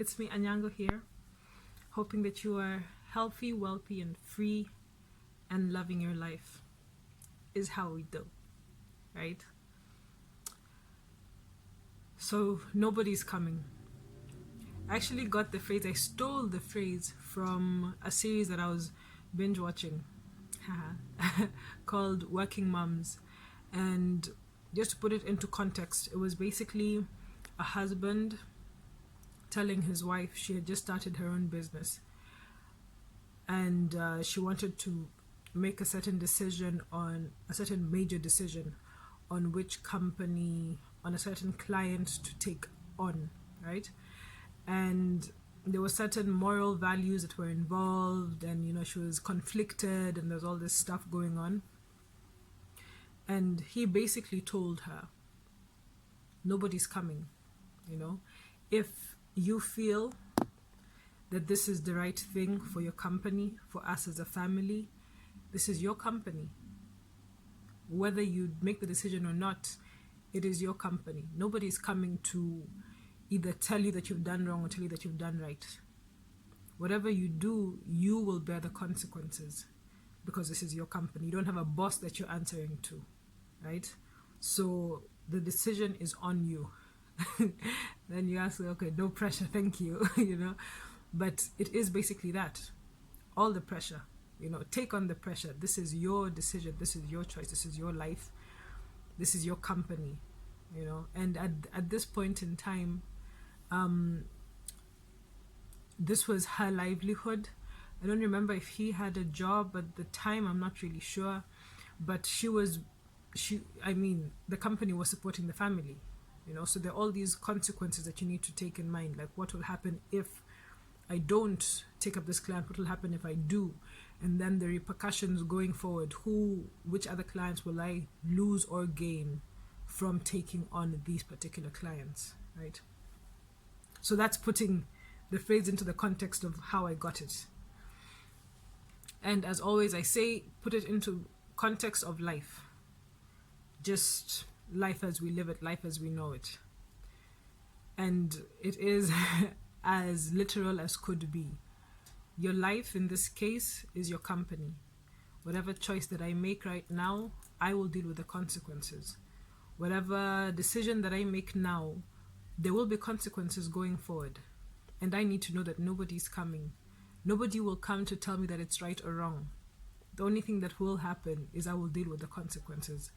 It's me, Anyango, here, hoping that you are healthy, wealthy, and free and loving your life. Is how we do, right? So, nobody's coming. I actually got the phrase, I stole the phrase from a series that I was binge watching called Working Moms. And just to put it into context, it was basically a husband telling his wife she had just started her own business and she wanted to make a certain major decision on which company, on a certain client to take on, right? And there were certain moral values that were involved, and she was conflicted, and there's all this stuff going on. And he basically told her, nobody's coming. If you feel that this is the right thing for your company, for us as a family, this is your company. Whether you make the decision or not, it is your company. Nobody's coming to either tell you that you've done wrong or tell you that you've done right. Whatever you do, you will bear the consequences because this is your company. You don't have a boss that you're answering to, right? So the decision is on you. Then you ask, okay, no pressure, thank you, But it is basically that. All the pressure, take on the pressure. This is your decision. This is your choice. This is your life. This is your company, And at this point in time, this was her livelihood. I don't remember if he had a job at the time. I'm not really sure. But the company was supporting the family, So there are all these consequences that you need to take in mind. Like, what will happen if I don't take up this client? What will happen if I do? And then the repercussions going forward. Which other clients will I lose or gain from taking on these particular clients, right? So that's putting the phrase into the context of how I got it. And as always, I say, put it into context of life. Just life as we live it, life as we know it. And it is as literal as could be. Your life in this case is your company. Whatever choice that I make right now, I will deal with the consequences. Whatever decision that I make now, there will be consequences going forward. And I need to know that nobody's coming. Nobody will come to tell me that it's right or wrong. The only thing that will happen is I will deal with the consequences.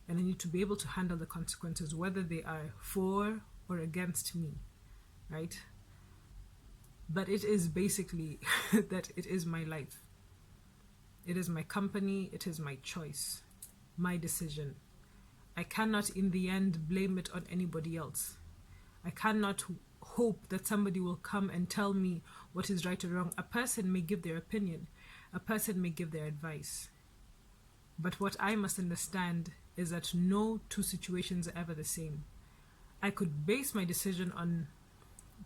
And I need to be able to handle the consequences, whether they are for or against me, right? But it is basically that it is my life. It is my company. It is my choice, my decision. I cannot, in the end, blame it on anybody else. I cannot hope that somebody will come and tell me what is right or wrong. A person may give their opinion. A person may give their advice. But what I must understand is that no two situations are ever the same. I could base my decision on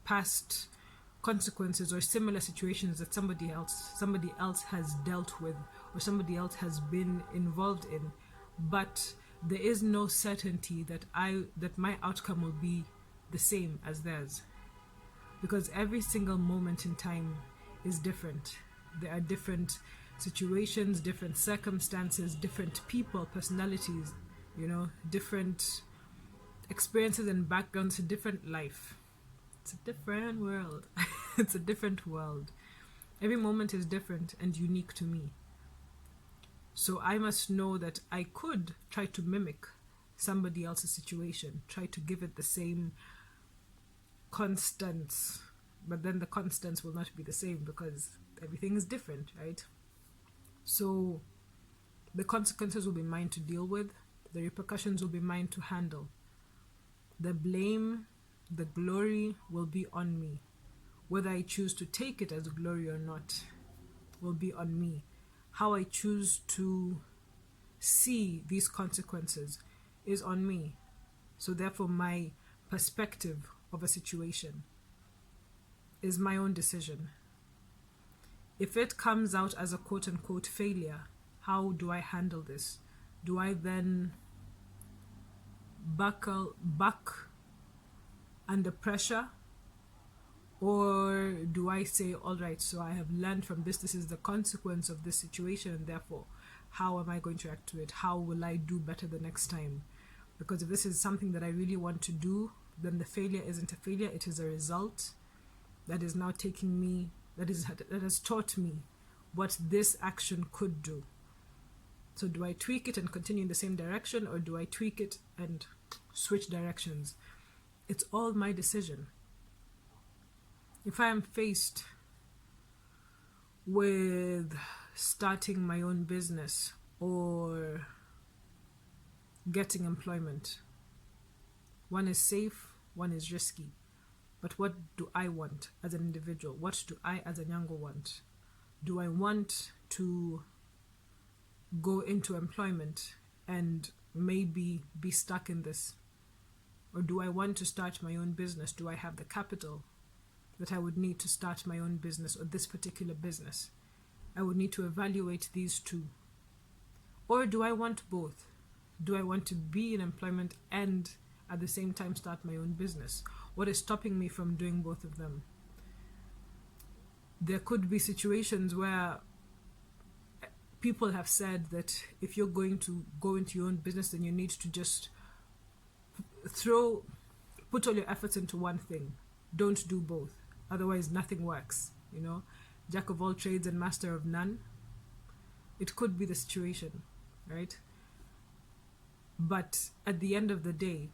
past consequences or similar situations that somebody else has dealt with or somebody else has been involved in, but there is no certainty that my outcome will be the same as theirs, because every single moment in time is different. There are different situations, different circumstances, different people, personalities, different experiences and backgrounds, a different life. It's a different world. It's a different world. Every moment is different and unique to me. So I must know that I could try to mimic somebody else's situation, try to give it the same constants, but then the constants will not be the same because everything is different, right? So the consequences will be mine to deal with. The repercussions will be mine to handle. The blame, the glory will be on me. Whether I choose to take it as glory or not will be on me. How I choose to see these consequences is on me. So therefore, my perspective of a situation is my own decision. If it comes out as a quote-unquote failure, how do I handle this? Do I then buckle back under pressure, Or do I say, all right, so I have learned from this is the consequence of this situation, and therefore, how am I going to react to it? How will I do better the next time? Because if this is something that I really want to do, then the failure isn't a failure, it is a result that is now taking me, that has taught me what this action could do. So do I tweak it and continue in the same direction, or do I tweak it and switch directions? It's all my decision. If I am faced with starting my own business or getting employment, one is safe, one is risky. But what do I want as an individual? What do I as a Nyango want? Do I want to go into employment and maybe be stuck in this? Or do I want to start my own business? Do I have the capital that I would need to start my own business or this particular business? I would need to evaluate these two. Or do I want both? Do I want to be in employment and at the same time start my own business? What is stopping me from doing both of them? There could be situations where people have said that if you're going to go into your own business, then you need to just put all your efforts into one thing. Don't do both. Otherwise, nothing works. Jack of all trades and master of none. It could be the situation, right? But at the end of the day,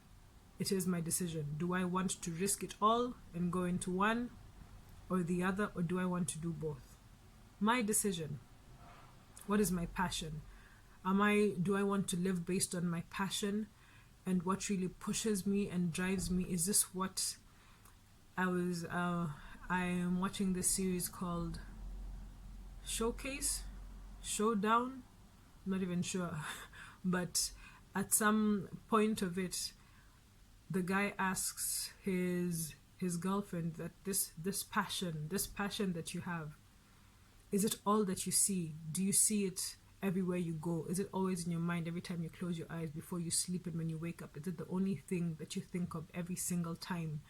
it is my decision. Do I want to risk it all and go into one or the other, or do I want to do both? My decision. What is my passion? Do I want to live based on my passion and what really pushes me and drives me? Is this what I am watching this series called Showdown? I'm not even sure. But at some point of it, the guy asks his girlfriend that this passion that you have, is it all that you see? Do you see it everywhere you go? Is it always in your mind every time you close your eyes before you sleep and when you wake up? Is it the only thing that you think of every single time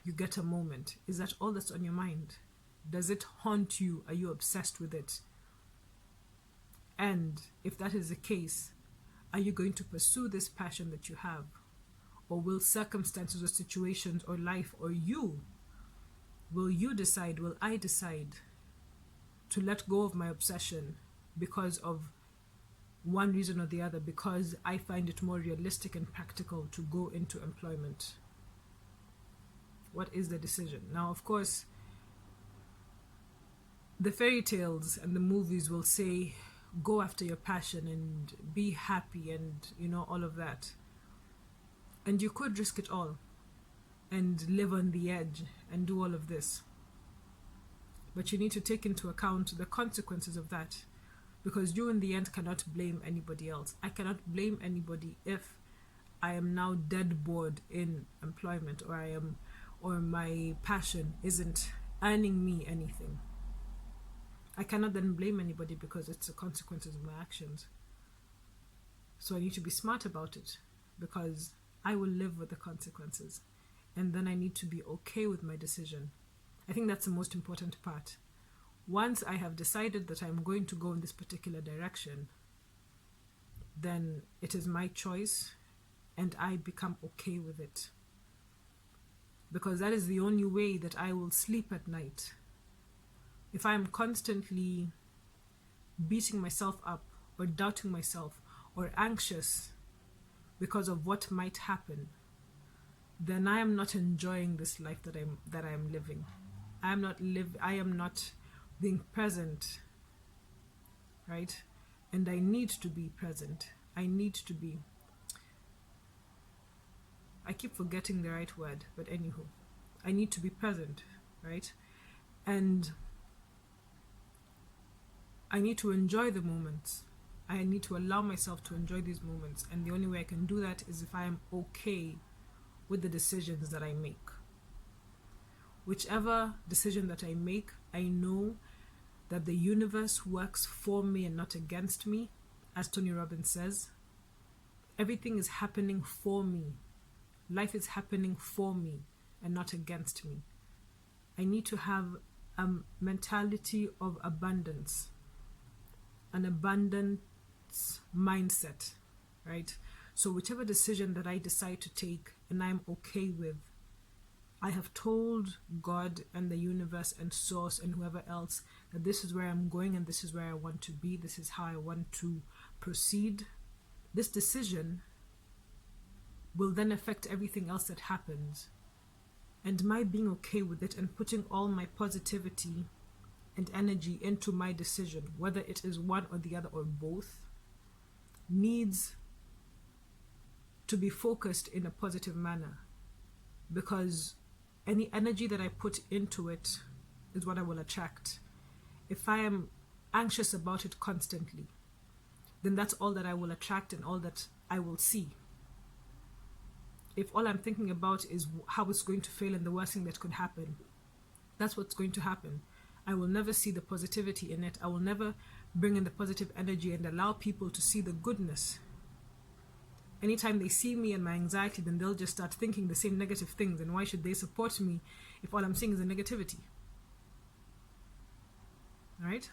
you get a moment? Is that all that's on your mind? Does it haunt you? Are you obsessed with it? And if that is the case, are you going to pursue this passion that you have? Or will circumstances or situations or life or will I decide to let go of my obsession because of one reason or the other, because I find it more realistic and practical to go into employment? What is the decision? Now, of course, the fairy tales and the movies will say, go after your passion and be happy and, all of that. And you could risk it all and live on the edge and do all of this. But you need to take into account the consequences of that, because you in the end cannot blame anybody else. I cannot blame anybody if I am now dead bored in employment, or my passion isn't earning me anything. I cannot then blame anybody because it's the consequences of my actions. So I need to be smart about it, because I will live with the consequences, and then I need to be okay with my decision. I think that's the most important part. Once I have decided that I'm going to go in this particular direction, then it is my choice and I become okay with it. Because that is the only way that I will sleep at night. If I am constantly beating myself up or doubting myself or anxious because of what might happen, then I am not enjoying this life that I am living. I am not being present, right? And I need to be present. I keep forgetting the right word, but anywho, I need to be present, right? And I need to enjoy the moments. I need to allow myself to enjoy these moments. And the only way I can do that is if I am okay with the decisions that I make. Whichever decision that I make, I know that the universe works for me and not against me. As Tony Robbins says, everything is happening for me. Life is happening for me and not against me. I need to have a mentality of abundance, an abundance mindset, right? So whichever decision that I decide to take and I'm okay with, I have told God and the universe and source and whoever else that this is where I'm going and this is where I want to be. This is how I want to proceed. This decision will then affect everything else that happens. And my being okay with it and putting all my positivity and energy into my decision, whether it is one or the other or both, needs to be focused in a positive manner, because any energy that I put into it is what I will attract. If I am anxious about it constantly, then that's all that I will attract and all that I will see. If all I'm thinking about is how it's going to fail and the worst thing that could happen, that's what's going to happen. I will never see the positivity in it. I will never bring in the positive energy and allow people to see the goodness. Anytime they see me and my anxiety, then they'll just start thinking the same negative things. And why should they support me if all I'm seeing is the negativity? All right?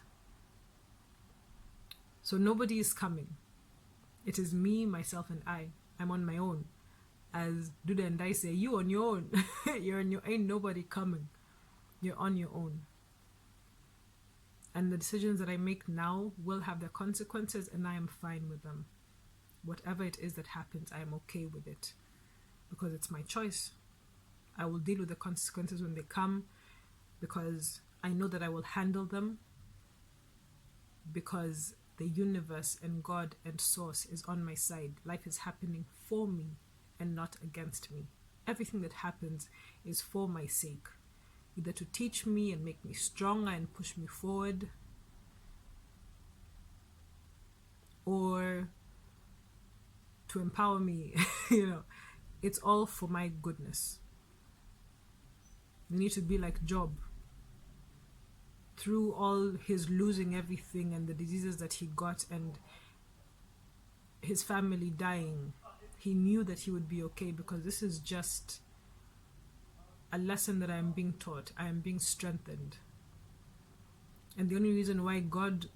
So nobody is coming. It is me, myself, and I. I'm on my own. As Duda and I say, you on your own. You're on your ain't nobody coming. You're on your own. And the decisions that I make now will have their consequences, and I am fine with them. Whatever it is that happens, I am okay with it, because it's my choice. I will deal with the consequences when they come, because I know that I will handle them, because the universe and God and source is on my side. Life is happening for me and not against me. Everything that happens is for my sake, either to teach me and make me stronger and push me forward, or to empower me. It's all for my goodness. You need to be like Job. Through all his losing everything and the diseases that he got and his family dying, he knew that he would be okay, because this is just a lesson that I am being taught. I am being strengthened. And the only reason why God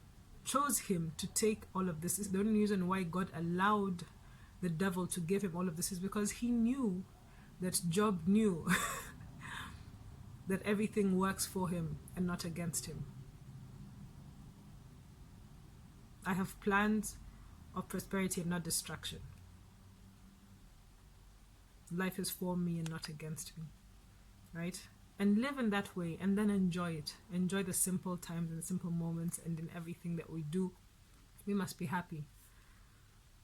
chose him to take all of this, is the only reason why God allowed the devil to give him all of this, is because he knew that Job knew that everything works for him and not against him. I have plans of prosperity and not destruction. Life is for me and not against me, right? And live in that way, and then enjoy it. Enjoy the simple times and simple moments, and in everything that we do, we must be happy.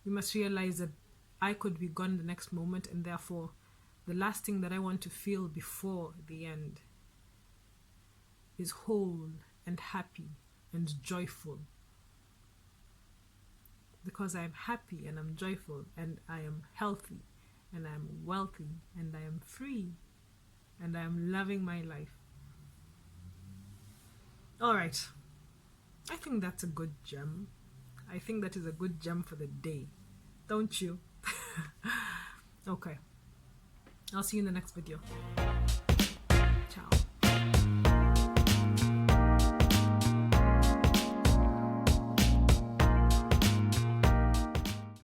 We must realize that I could be gone the next moment, and therefore the last thing that I want to feel before the end is whole and happy and joyful. Because I am happy and I'm joyful and I am healthy and I am wealthy and I am free and I am loving my life. Alright, I think that's a good gem. I think that is a good gem for the day. Don't you? Okay. I'll see you in the next video. Ciao.